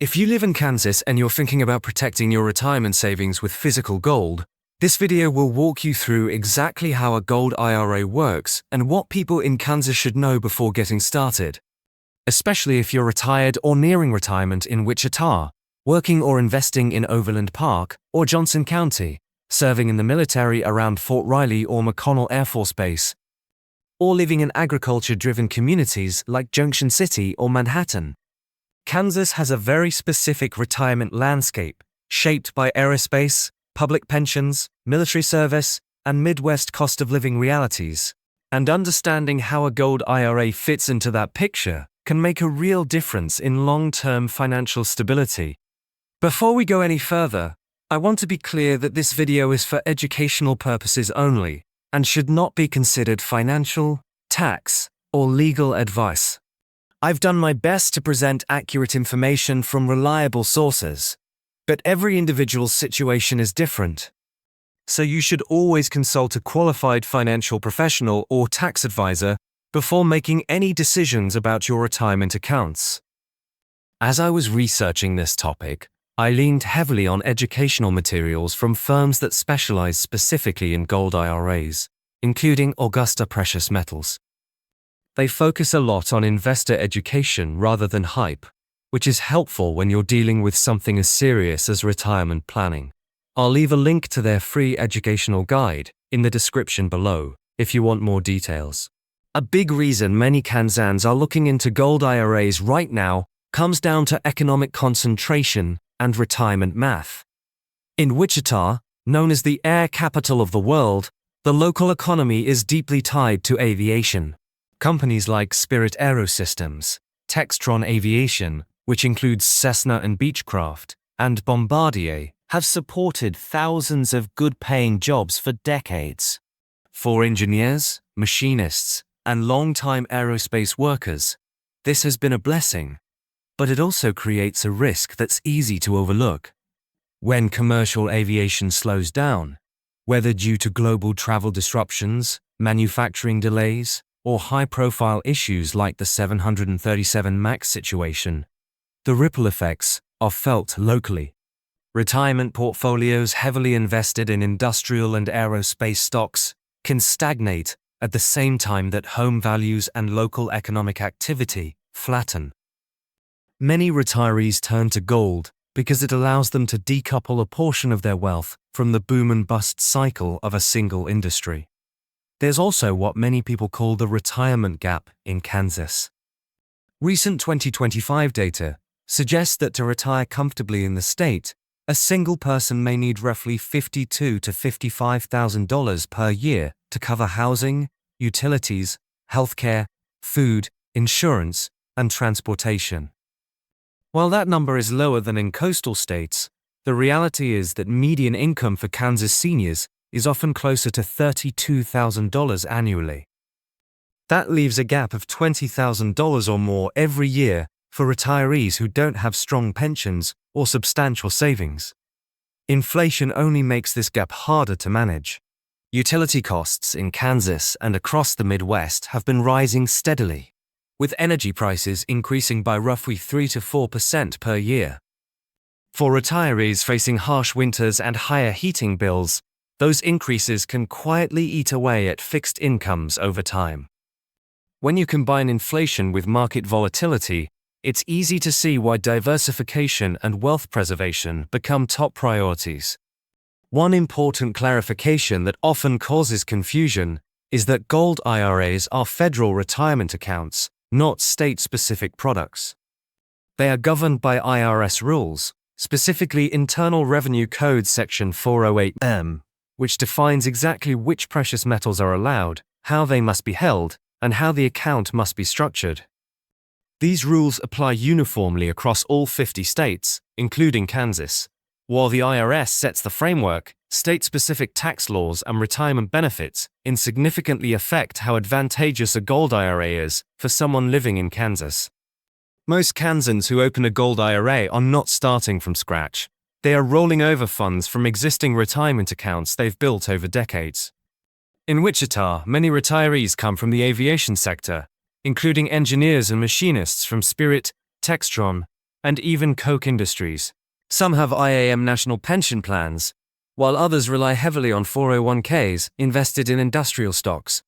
If you live in Kansas and you're thinking about protecting your retirement savings with physical gold, this video will walk you through exactly how a gold IRA works and what people in Kansas should know before getting started. Especially if you're retired or nearing retirement in Wichita, working or investing in Overland Park or Johnson County, serving in the military around Fort Riley or McConnell Air Force Base, or living in agriculture-driven communities like Junction City or Manhattan. Kansas has a very specific retirement landscape, shaped by aerospace, public pensions, military service, and Midwest cost of living realities. And understanding how a gold IRA fits into that picture can make a real difference in long-term financial stability. Before we go any further, I want to be clear that this video is for educational purposes only and should not be considered financial, tax, or legal advice. I've done my best to present accurate information from reliable sources, but every individual's situation is different. So you should always consult a qualified financial professional or tax advisor before making any decisions about your retirement accounts. As I was researching this topic, I leaned heavily on educational materials from firms that specialize specifically in gold IRAs, including Augusta Precious Metals. They focus a lot on investor education rather than hype, which is helpful when you're dealing with something as serious as retirement planning. I'll leave a link to their free educational guide in the description below if you want more details. A big reason many Kansans are looking into gold IRAs right now comes down to economic concentration and retirement math. In Wichita, known as the air capital of the world, the local economy is deeply tied to aviation. Companies like Spirit AeroSystems, Textron Aviation, which includes Cessna and Beechcraft, and Bombardier, have supported thousands of good-paying jobs for decades. For engineers, machinists, and long-time aerospace workers, this has been a blessing, but it also creates a risk that's easy to overlook. When commercial aviation slows down, whether due to global travel disruptions, manufacturing delays, or high-profile issues like the 737 MAX situation, the ripple effects are felt locally. Retirement portfolios heavily invested in industrial and aerospace stocks can stagnate at the same time that home values and local economic activity flatten. Many retirees turn to gold because it allows them to decouple a portion of their wealth from the boom and bust cycle of a single industry. There's also what many people call the retirement gap in Kansas. Recent 2025 data suggests that to retire comfortably in the state, a single person may need roughly $52,000 to $55,000 per year to cover housing, utilities, healthcare, food, insurance, and transportation. While that number is lower than in coastal states, the reality is that median income for Kansas seniors is often closer to $32,000 annually. That leaves a gap of $20,000 or more every year for retirees who don't have strong pensions or substantial savings. Inflation only makes this gap harder to manage. Utility costs in Kansas and across the Midwest have been rising steadily, with energy prices increasing by roughly 3 to 4% per year. For retirees facing harsh winters and higher heating bills, those increases can quietly eat away at fixed incomes over time. When you combine inflation with market volatility, it's easy to see why diversification and wealth preservation become top priorities. One important clarification that often causes confusion is that gold IRAs are federal retirement accounts, not state-specific products. They are governed by IRS rules, specifically Internal Revenue Code Section 408M, which defines exactly which precious metals are allowed, how they must be held, and how the account must be structured. These rules apply uniformly across all 50 states, including Kansas. While the IRS sets the framework, state-specific tax laws and retirement benefits insignificantly affect how advantageous a gold IRA is for someone living in Kansas. Most Kansans who open a gold IRA are not starting from scratch. They are rolling over funds from existing retirement accounts they've built over decades. In Wichita, many retirees come from the aviation sector, including engineers and machinists from Spirit, Textron, and even Koch Industries. Some have IAM national pension plans, while others rely heavily on 401ks invested in industrial stocks.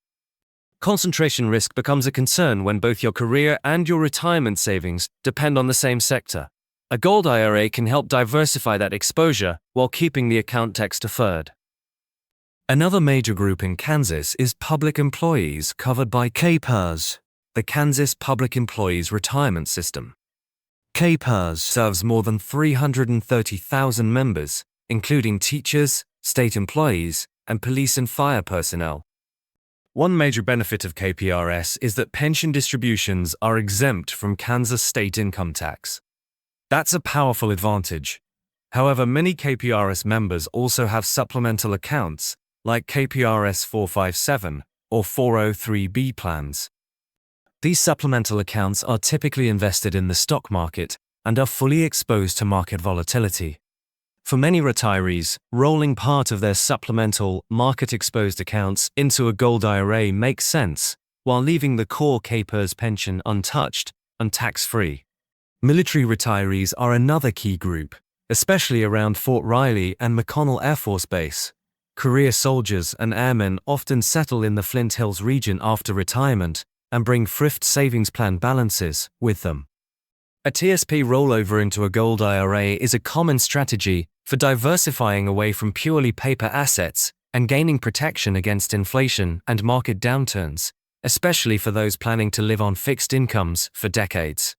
Concentration risk becomes a concern when both your career and your retirement savings depend on the same sector. A gold IRA can help diversify that exposure while keeping the account tax deferred. Another major group in Kansas is public employees covered by KPERS, the Kansas Public Employees Retirement System. KPERS serves more than 330,000 members, including teachers, state employees, and police and fire personnel. One major benefit of KPRS is that pension distributions are exempt from Kansas state income tax. That's a powerful advantage. However, many KPRS members also have supplemental accounts, like KPRS 457 or 403B plans. These supplemental accounts are typically invested in the stock market and are fully exposed to market volatility. For many retirees, rolling part of their supplemental, market-exposed accounts into a gold IRA makes sense, while leaving the core KPERS pension untouched and tax-free. Military retirees are another key group, especially around Fort Riley and McConnell Air Force Base. Career soldiers and airmen often settle in the Flint Hills region after retirement and bring thrift savings plan balances with them. A TSP rollover into a gold IRA is a common strategy for diversifying away from purely paper assets and gaining protection against inflation and market downturns, especially for those planning to live on fixed incomes for decades.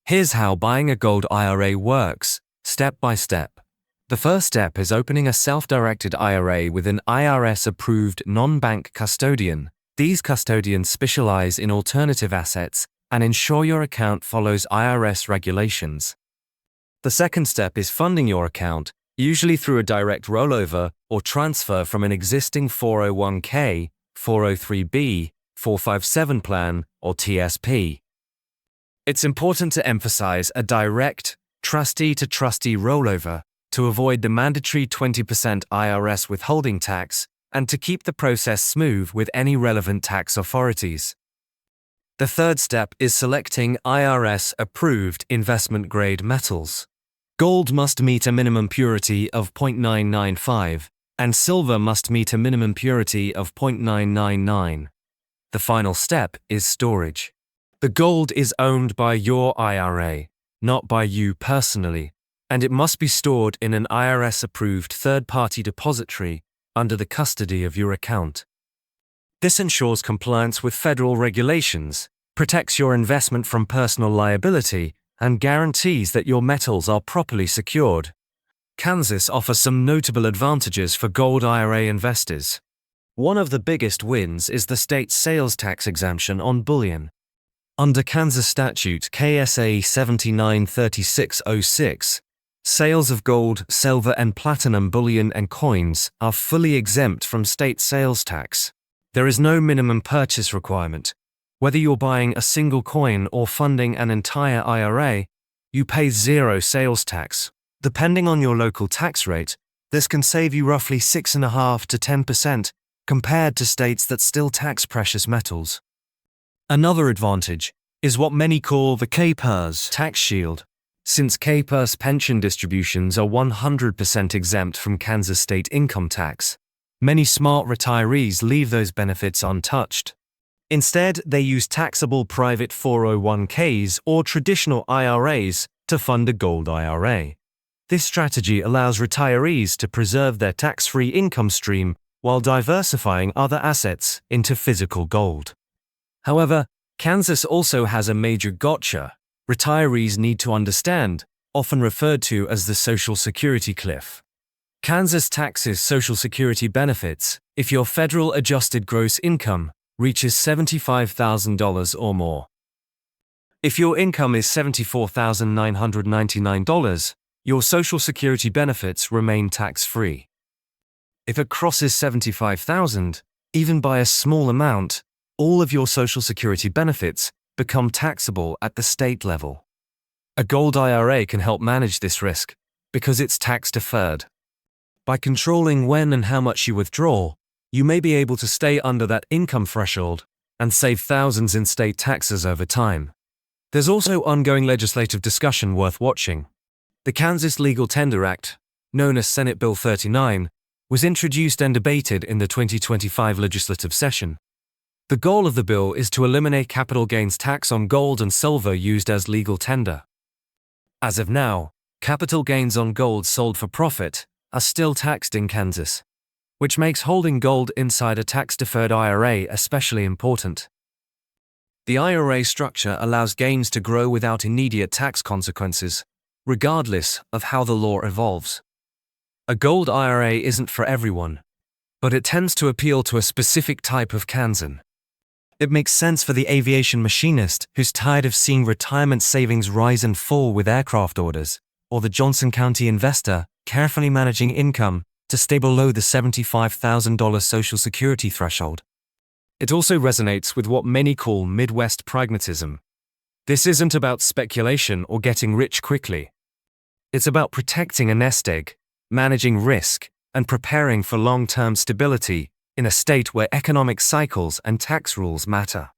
Here's how buying a gold IRA works, step by step. The first step is opening a self-directed IRA with an IRS-approved non-bank custodian. These custodians specialize in alternative assets and ensure your account follows IRS regulations. The second step is funding your account, usually through a direct rollover or transfer from an existing 401k, 403b, 457 plan, or TSP. It's important to emphasize a direct, trustee-to-trustee rollover to avoid the mandatory 20% IRS withholding tax and to keep the process smooth with any relevant tax authorities. The third step is selecting IRS-approved investment-grade metals. Gold must meet a minimum purity of 0.995, and silver must meet a minimum purity of 0.999. The final step is storage. The gold is owned by your IRA, not by you personally, and it must be stored in an IRS-approved third-party depository under the custody of your account. This ensures compliance with federal regulations, protects your investment from personal liability, and guarantees that your metals are properly secured. Kansas offers some notable advantages for gold IRA investors. One of the biggest wins is the state's sales tax exemption on bullion. Under Kansas statute KSA 793606, sales of gold, silver, and platinum bullion and coins are fully exempt from state sales tax. There is no minimum purchase requirement. Whether you're buying a single coin or funding an entire IRA, you pay zero sales tax. Depending on your local tax rate, this can save you roughly 6.5% to 10% compared to states that still tax precious metals. Another advantage is what many call the KPERS tax shield. Since KPERS pension distributions are 100% exempt from Kansas state income tax, many smart retirees leave those benefits untouched. Instead, they use taxable private 401ks or traditional IRAs to fund a gold IRA. This strategy allows retirees to preserve their tax-free income stream while diversifying other assets into physical gold. However, Kansas also has a major gotcha retirees need to understand, often referred to as the Social Security cliff. Kansas taxes Social Security benefits if your federal adjusted gross income reaches $75,000 or more. If your income is $74,999, your Social Security benefits remain tax-free. If it crosses $75,000, even by a small amount, all of your Social Security benefits become taxable at the state level. A gold IRA can help manage this risk because it's tax-deferred. By controlling when and how much you withdraw, you may be able to stay under that income threshold and save thousands in state taxes over time. There's also ongoing legislative discussion worth watching. The Kansas Legal Tender Act, known as Senate Bill 39, was introduced and debated in the 2025 legislative session. The goal of the bill is to eliminate capital gains tax on gold and silver used as legal tender. As of now, capital gains on gold sold for profit are still taxed in Kansas, which makes holding gold inside a tax-deferred IRA especially important. The IRA structure allows gains to grow without immediate tax consequences, regardless of how the law evolves. A gold IRA isn't for everyone, but it tends to appeal to a specific type of Kansan. It makes sense for the aviation machinist who's tired of seeing retirement savings rise and fall with aircraft orders, or the Johnson County investor carefully managing income to stay below the $75,000 Social Security threshold. It also resonates with what many call Midwest pragmatism. This isn't about speculation or getting rich quickly. It's about protecting a nest egg, managing risk, and preparing for long-term stability in a state where economic cycles and tax rules matter.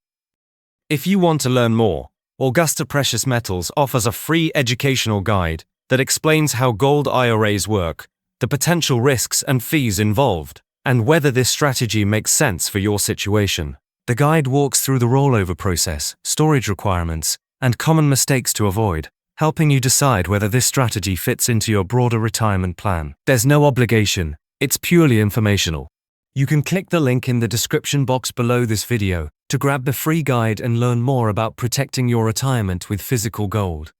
If you want to learn more, Augusta Precious Metals offers a free educational guide that explains how gold IRAs work, the potential risks and fees involved, and whether this strategy makes sense for your situation. The guide walks through the rollover process, storage requirements, and common mistakes to avoid, helping you decide whether this strategy fits into your broader retirement plan. There's no obligation, it's purely informational. You can click the link in the description box below this video to grab the free guide and learn more about protecting your retirement with physical gold.